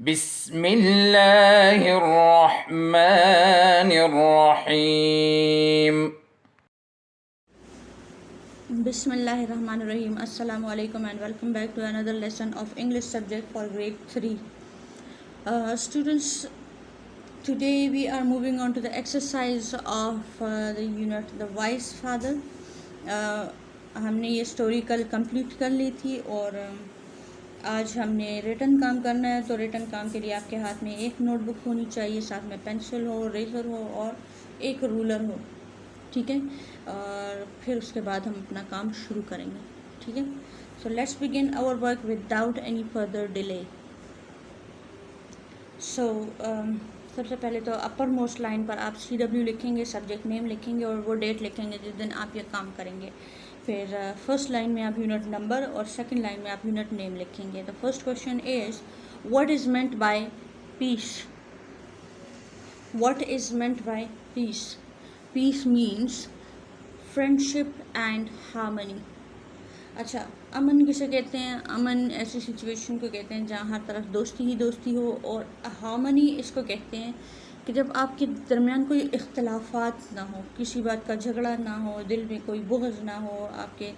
बिस्मिल्लाहिर्रहमानिर्रहीम। Bismillahirrahmanirrahim. Assalamu alaikum and welcome back to another lesson of English subject for grade 3. Students, today we are moving on to the exercise of the unit The Wise Father. हमने ये story कल complete कर ली थी और आज हमने written काम करना है। तो रिटन काम के लिए आपके हाथ में एक नोटबुक होनी चाहिए, साथ में पेंसिल हो, रेज़र हो और एक रूलर हो, ठीक है। और फिर उसके बाद हम अपना काम शुरू करेंगे, ठीक है। So let's begin our work without any further delay. So सबसे पहले तो अपर मोस्ट लाइन पर आप CW लिखेंगे, सब्जेक्ट नेम लिखेंगे और वो डेट लिखेंगे जिस दिन आप ये काम करेंगे। फिर फर्स्ट लाइन में आप यूनिट नंबर और सेकंड लाइन में आप यूनिट नेम लिखेंगे। The first question is what is meant by peace. What is meant by peace? Peace means friendship and harmony. अच्छा, अमन किसे कहते हैं? अमन ऐसी सिचुएशन को कहते हैं जहाँ हर तरफ दोस्ती ही दोस्ती हो। और हार्मनी इसको कहते हैं कि जब आपके दरमियान कोई इख्तलाफात ना हो, किसी बात का झगड़ा ना हो, दिल में कोई बुग़्ज़ ना हो, आपके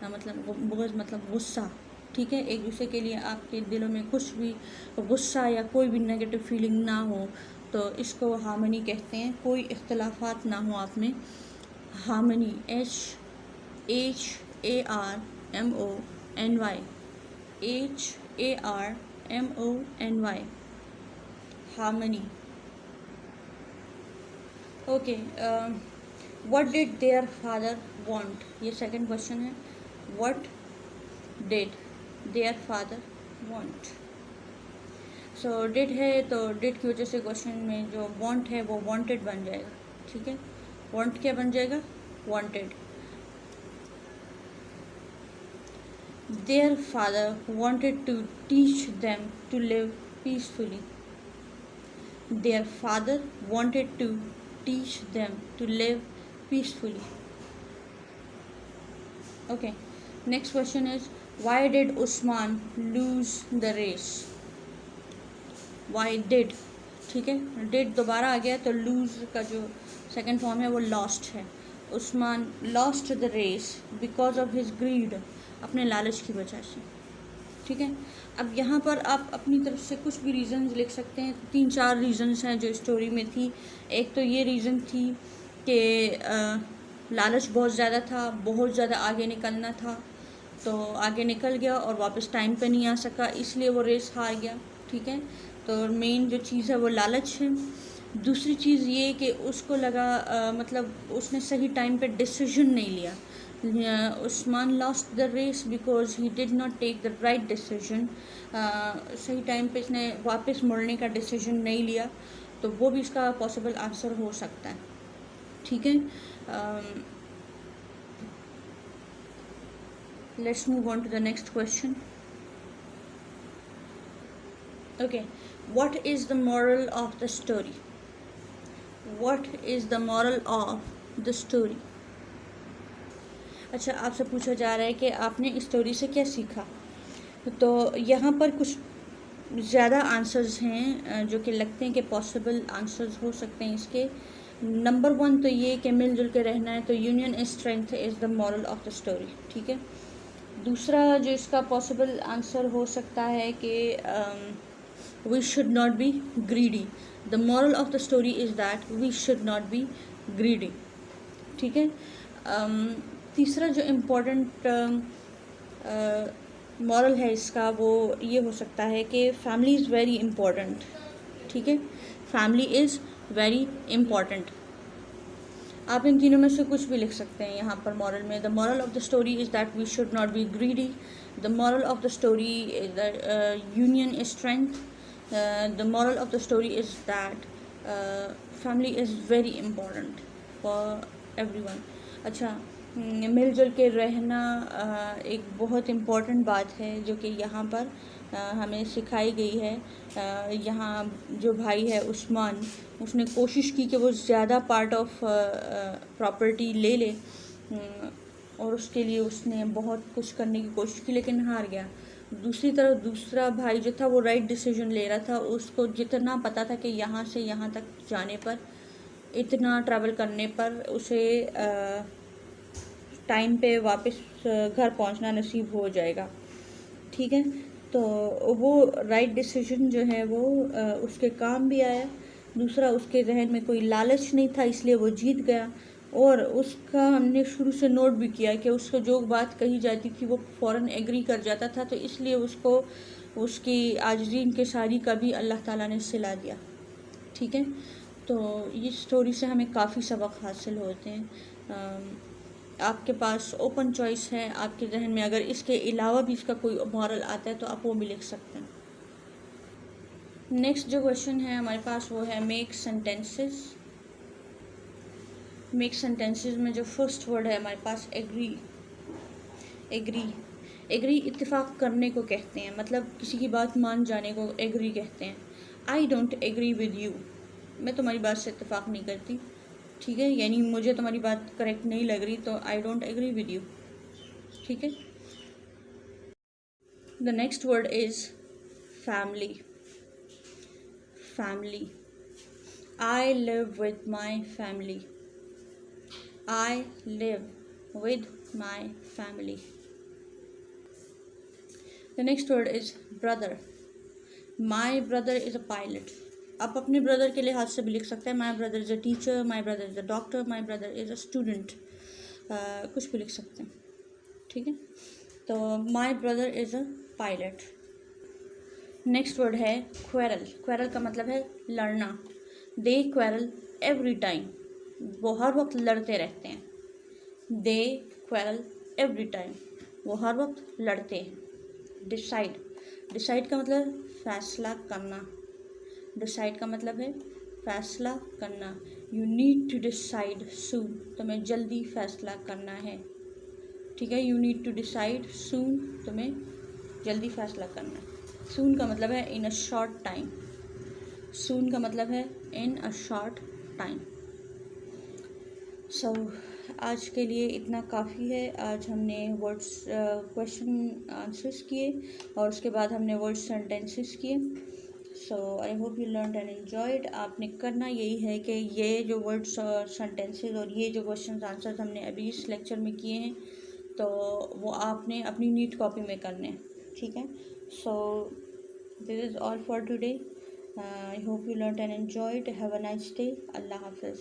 मतलब बुग़्ज़ मतलब गुस्सा, ठीक है। एक दूसरे के लिए आपके दिलों में कुछ भी गुस्सा या कोई भी नेगेटिव फीलिंग ना हो, तो इसको हार्मनी कहते हैं। कोई इख्तलाफात ना हो आप में। Harmony, HARMONY, HARMONY, harmony. Okay, what did their father want? ये सेकंड क्वेश्चन है। What did their father want? So did है तो डिड की वजह से क्वेश्चन में जो want है वो wanted बन जाएगा, ठीक है। want क्या बन जाएगा? wanted. Their father wanted to teach them to live peacefully. Their father wanted to teach them to live peacefully. Okay. Next question is why did Usman lose the race? Why did, ठीक है। did दोबारा आ गया तो lose का जो second form है वो lost है। Usman lost the race because of his greed, अपने लालच की वजह से, ठीक है। अब यहाँ पर आप अपनी तरफ से कुछ भी रीज़न्स लिख सकते हैं। 3-4 रीज़न्स हैं जो स्टोरी में थी। एक तो ये रीज़न थी कि लालच बहुत ज़्यादा था, बहुत ज़्यादा आगे निकलना था, तो आगे निकल गया और वापस टाइम पे नहीं आ सका, इसलिए वो रेस हार गया, ठीक है। तो मेन जो चीज़ है वो लालच है। दूसरी चीज़ ये कि उसको लगा मतलब उसने सही टाइम पे डिसीजन नहीं लिया। Usman lost the race because he did not take the right decision. सही टाइम पे इसने वापस मुड़ने का डिसीजन नहीं लिया, तो वो भी इसका पॉसिबल आंसर हो सकता है, ठीक है। Let's move on to the next question. Okay, what is the moral of the story? What is the moral of the story? अच्छा, आपसे पूछा जा रहा है कि आपने इस स्टोरी से क्या सीखा। तो यहाँ पर कुछ ज़्यादा आंसर्स हैं जो कि लगते हैं कि पॉसिबल आंसर्स हो सकते हैं इसके। नंबर 1 तो ये कि मिलजुल के रहना है, तो union is strength is the moral of the story, ठीक है। दूसरा जो इसका पॉसिबल आंसर हो सकता है कि we should not be greedy. The moral of the story is that we should not be greedy, ठीक है। तीसरा जो इम्पोर्टेंट मॉरल है इसका वो ये हो सकता है कि फैमिली इज़ वेरी इम्पोर्टेंट, ठीक है। Family is very important. आप इन तीनों में से कुछ भी लिख सकते हैं यहाँ पर मॉरल में। The moral of the story is that we should not be greedy. The moral of the story is that union is strength. The moral of the story is that family is very important for everyone. अच्छा, मिलजुल के रहना एक बहुत important बात है जो कि यहाँ पर हमें सिखाई गई है। यहाँ जो भाई है उस्मान, उसने कोशिश की कि वो ज़्यादा पार्ट ऑफ प्रॉपर्टी ले ले और उसके लिए उसने बहुत कुछ करने की कोशिश की लेकिन हार गया। दूसरी तरफ दूसरा भाई जो था वो राइट डिसीजन ले रहा था, उसको जितना पता था कि यहाँ से यहाँ तक जाने पर, इतना ट्रैवल करने पर उसे टाइम पे वापस घर पहुंचना नसीब हो जाएगा, ठीक है। तो वो राइट डिसीजन जो है वो उसके काम भी आया। दूसरा, उसके जहन में कोई लालच नहीं था, इसलिए वो जीत गया। और उसका हमने शुरू से नोट भी किया कि उसको जो बात कही जाती थी वो फ़ौरन एग्री कर जाता था, तो इसलिए उसको उसकी आजिज़ी इंकिसारी का भी अल्लाह ताला ने सिला दिया, ठीक है। तो ये स्टोरी से हमें काफ़ी सबक हासिल होते हैं। आपके पास ओपन चॉइस है, आपके जहन में अगर इसके अलावा भी इसका कोई मॉरल आता है तो आप वो भी लिख सकते हैं। नेक्स्ट जो क्वेश्चन है हमारे पास वो है मेक सेंटेंसेस। मेक सेंटेंसेस में जो फर्स्ट वर्ड है हमारे पास एग्री। एग्री एग्री इत्तेफाक करने को कहते हैं, मतलब किसी की बात मान जाने को एग्री कहते हैं। I don't agree with you, मैं तुम्हारी बात से इत्तेफाक नहीं करती, ठीक है, यानी मुझे तुम्हारी बात करेक्ट नहीं लग रही, तो I don't agree with you, ठीक है। The next word is family. Family, I live with my family. I live with my family. The next word is brother. My brother is a pilot. आप अपने brother के लिहाज से भी लिख सकते हैं, माई brother is a teacher, my brother is a doctor, my brother is a student, कुछ भी लिख सकते हैं, ठीक है। तो माई brother is a pilot. Next word है क्वेरल। क्वेरल का मतलब है लड़ना। दे क्वेरल एवरी टाइम, वो हर वक्त लड़ते रहते हैं। दे क्वेरल एवरी टाइम, वो हर वक्त लड़ते हैं। डिसाइड। डिसाइड का मतलब फैसला करना। डिसाइड का मतलब है फैसला करना। यू नीड टू डिसाइड सून, तुम्हें जल्दी फैसला करना है, ठीक है। यू नीड टू डिसाइड सून, तुम्हें जल्दी फैसला करना है। सून का मतलब है इन अ शॉर्ट टाइम। सून का मतलब है इन अ शॉर्ट टाइम। सो आज के लिए इतना काफ़ी है। आज हमने वर्ड्स क्वेश्चन आंसर्स किए और उसके बाद हमने वर्ड्स सेंटेंसेस किए। So I hope you learn and enjoyed. आपने करना यही है कि ये जो वर्ड्स और सेंटेंसेस और ये जो क्वेश्चन आंसर्स हमने अभी इस लेक्चर में किए हैं तो वो आपने अपनी नीट कॉपी में करने हैं, ठीक है। So this is all for today. I hope you learn and enjoyed. Have a nice day. अल्लाह हाफिज़।